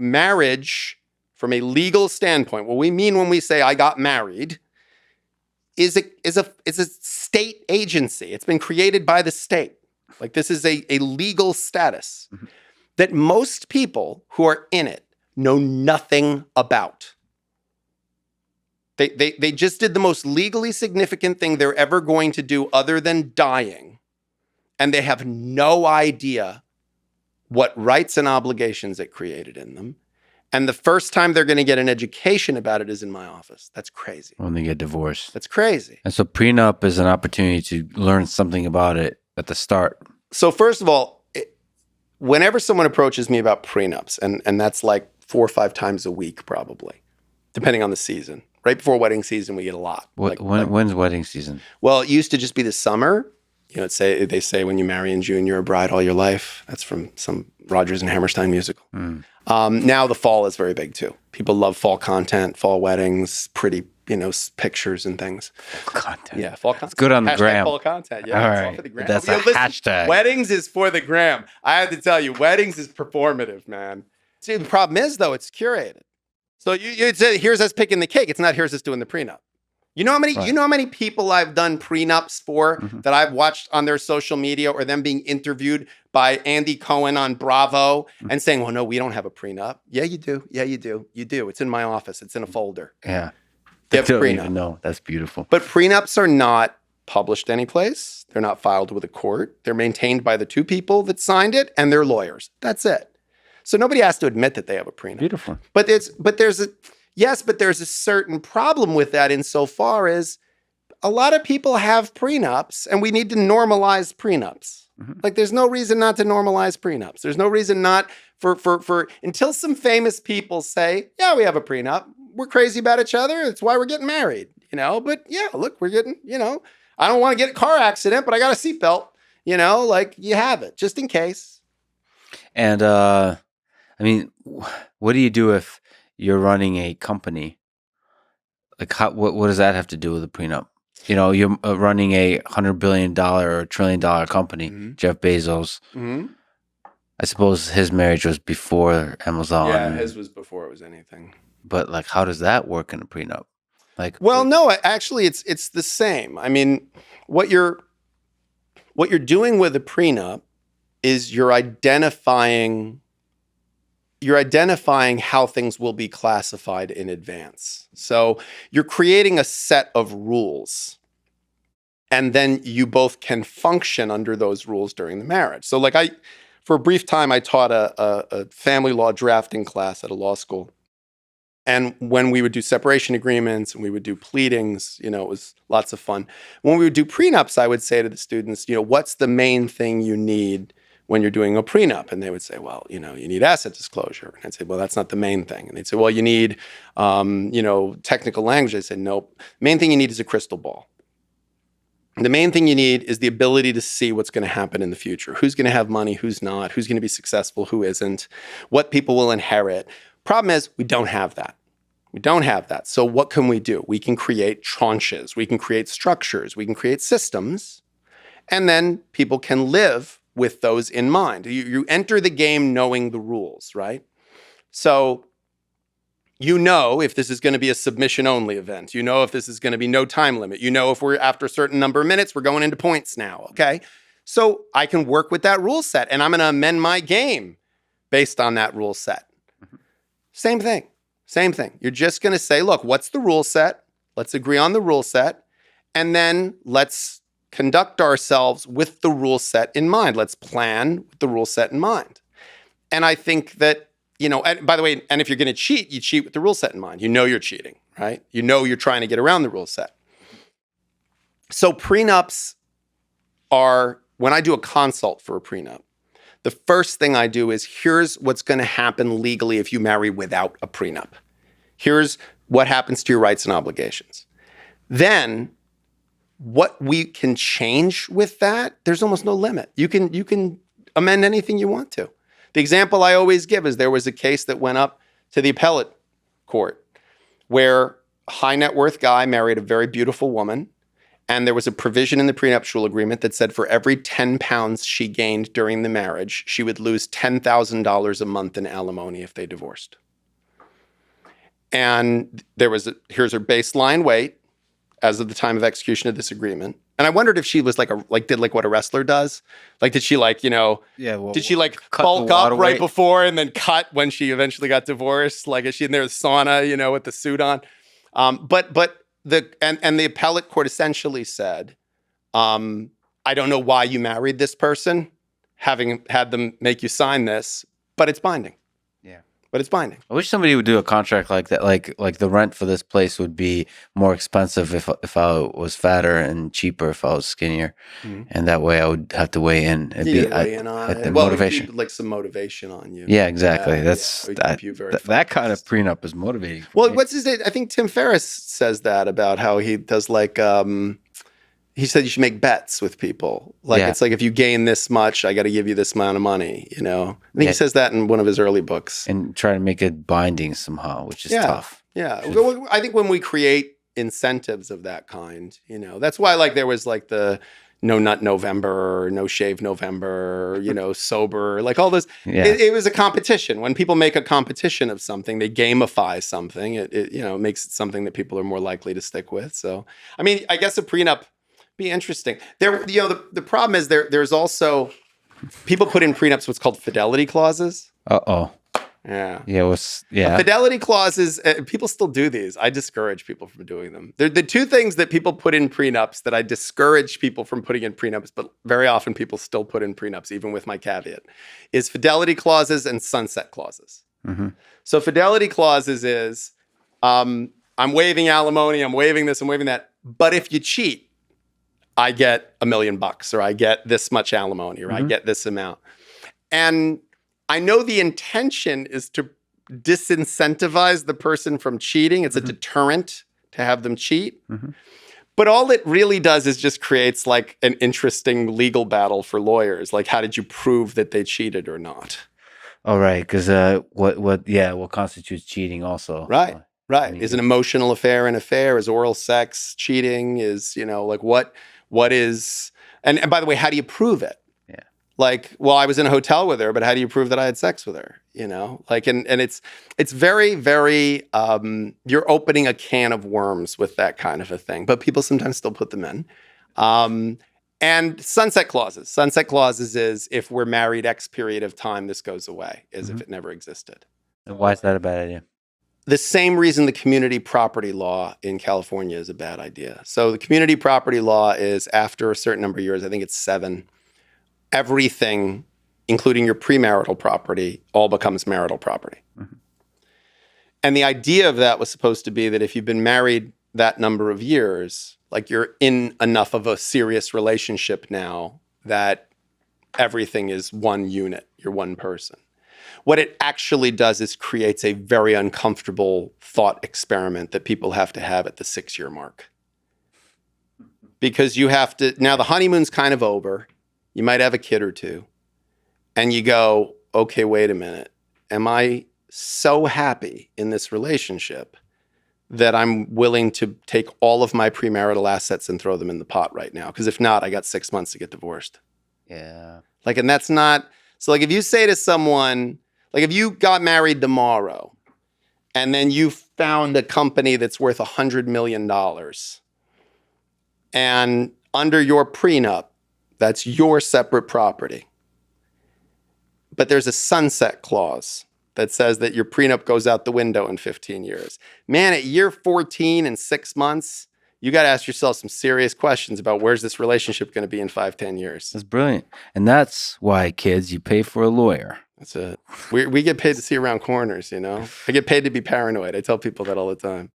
marriage, from a legal standpoint, what we mean when we say I got married, is a state agency. It's been created by the state. Like this is a legal status that most people who are in it know nothing about. They just did the most legally significant thing they're ever going to do other than dying. And they have no idea what rights and obligations it created in them. And the first time they're going to get an education about it is in my office. That's crazy. When they get divorced. That's crazy. And so prenup is an opportunity to learn something about it at the start. So first of all, whenever someone approaches me about prenups, and that's like 4 or 5 times a week probably, depending on the season. Right before wedding season, we get a lot. When's wedding season? Well, it used to just be the summer. You know, they say when you marry in June, you're a bride all your life. That's from some Rodgers and Hammerstein musical. Now the fall is very big too. People love fall content, fall weddings, pretty, pictures and things. Content. Yeah, fall content. It's good on the Hashtag gram. Fall content. Yeah, all it's right. all for the gram. That's a hashtag. Weddings is for the gram. I have to tell you, weddings is performative, man. See, the problem is though, it's curated. So you'd say, here's us picking the cake. It's not here's us doing the prenup. You know how many people I've done prenups for that I've watched on their social media or them being interviewed by Andy Cohen on Bravo and saying, well, no, we don't have a prenup. Yeah, you do. Yeah, you do. You do. It's in my office. It's in a folder. Yeah. They have a don't prenup. even know. That's beautiful. But prenups are not published anyplace. They're not filed with a court. They're maintained by the 2 people that signed it and their lawyers. That's it. So nobody has to admit that they have a prenup. Beautiful. But there's a certain problem with that insofar as a lot of people have prenups and we need to normalize prenups. Like there's no reason not to normalize prenups. There's no reason not for until some famous people say, yeah, we have a prenup. We're crazy about each other. That's why we're getting married, but yeah, look, we're getting, I don't want to get a car accident, but I got a seatbelt, like you have it just in case. And, what do you do if you're running a company? Like, what does that have to do with a prenup? You're running a $100 billion or $1 trillion company, Jeff Bezos. I suppose his marriage was before Amazon. Yeah, his was before it was anything. But like, how does that work in a prenup? Well, no, actually, it's the same. I mean, what you're doing with a prenup is you're identifying how things will be classified in advance. So you're creating a set of rules. And then you both can function under those rules during the marriage. So for a brief time, I taught a family law drafting class at a law school. And when we would do separation agreements and we would do pleadings, it was lots of fun. When we would do prenups, I would say to the students, what's the main thing you need when you're doing a prenup? And they would say, well, you need asset disclosure. And I'd say, well, that's not the main thing. And they'd say, well, you need, technical language. I said, nope. Main thing you need is a crystal ball. The main thing you need is the ability to see what's going to happen in the future. Who's going to have money, who's not, who's going to be successful, who isn't, what people will inherit. Problem is, we don't have that. We don't have that. So what can we do? We can create tranches. We can create structures. We can create systems. And then people can live with those in mind. You enter the game knowing the rules, right? So if this is going to be a submission-only event. If this is going to be no time limit. If we're after a certain number of minutes, we're going into points now, okay? So I can work with that rule set, and I'm going to amend my game based on that rule set. Same thing. You're just going to say, look, what's the rule set? Let's agree on the rule set, and then let's conduct ourselves with the rule set in mind. Let's plan with the rule set in mind. And I think that, and by the way, and if you're going to cheat, you cheat with the rule set in mind. You're cheating, right? You're trying to get around the rule set. So prenups are, when I do a consult for a prenup, the first thing I do is, here's what's going to happen legally if you marry without a prenup. Here's what happens to your rights and obligations. Then what we can change with that, there's almost no limit. You can amend anything you want to. The example I always give is there was a case that went up to the appellate court where a high net worth guy married a very beautiful woman, And there was a provision in the prenuptial agreement that said for every 10 pounds she gained during the marriage, she would lose $10,000 a month in alimony if they divorced. And here's her baseline weight as of the time of execution of this agreement. And I wondered if she was did what a wrestler does. Like, did she did she bulk up right before and then cut when she eventually got divorced? Like, is she in there with sauna, with the suit on? But the appellate court essentially said, I don't know why you married this person, having had them make you sign this, but it's binding. But it's binding. I wish somebody would do a contract like that. Like the rent for this place would be more expensive if I was fatter and cheaper if I was skinnier, and that way I would have to weigh in. Weigh in on it. Motivation, keep, some motivation on you. Yeah, exactly. That kind of prenup is motivating. Well, what's his name? I think Tim Ferriss says that about how he does he said you should make bets with people. It's like, if you gain this much, I got to give you this amount of money, I think he says that in one of his early books. And try to make it binding somehow, which is tough. Yeah. Well, I think when we create incentives of that kind, that's why there was the no nut November, no shave November, sober, all this. Yeah. It was a competition. When people make a competition of something, they gamify something. It makes it something that people are more likely to stick with. So, I mean, I guess a prenup be interesting. The problem is there's also people put in prenups what's called fidelity clauses. Yeah. Fidelity clauses, people still do these. I discourage people from doing them. They're the two things that people put in prenups that I discourage people from putting in prenups, but very often people still put in prenups, even with my caveat, is fidelity clauses and sunset clauses. Mm-hmm. So fidelity clauses is, I'm waiving alimony, I'm waiving this, I'm waiving that, but if you cheat, I get $1 million, or I get this much alimony, or I get this amount. And I know the intention is to disincentivize the person from cheating. It's a deterrent to have them cheat. But all it really does is just creates an interesting legal battle for lawyers. How did you prove that they cheated or not? Oh, right. Because what constitutes cheating also? Right. Is an emotional affair an affair? Is oral sex cheating? Is, what is, and by the way, how do you prove it? I was in a hotel with her, but how do you prove that I had sex with her? And it's very, very, you're opening a can of worms with that kind of a thing, but people sometimes still put them in. And sunset clauses. Sunset clauses is if we're married X period of time, this goes away, as if it never existed. And why is that a bad idea? The same reason the community property law in California is a bad idea. So the community property law is after a certain number of years, I think it's 7, everything, including your premarital property, all becomes marital property. And the idea of that was supposed to be that if you've been married that number of years, you're in enough of a serious relationship now that everything is one unit, you're one person. What it actually does is creates a very uncomfortable thought experiment that people have to have at the 6-year mark. Because you have to, now the honeymoon's kind of over, you might have a kid or two, and you go, okay, wait a minute. Am I so happy in this relationship that I'm willing to take all of my premarital assets and throw them in the pot right now? Because if not, I got 6 months to get divorced. Yeah. And that's not, so if you say to someone, if you got married tomorrow and then you found a company that's worth $100 million and under your prenup, that's your separate property. But there's a sunset clause that says that your prenup goes out the window in 15 years. Man, at year 14 and 6 months, you got to ask yourself some serious questions about where's this relationship going to be in 5-10 years. That's brilliant. And that's why, kids, you pay for a lawyer. That's it. We get paid to see around corners, I get paid to be paranoid. I tell people that all the time.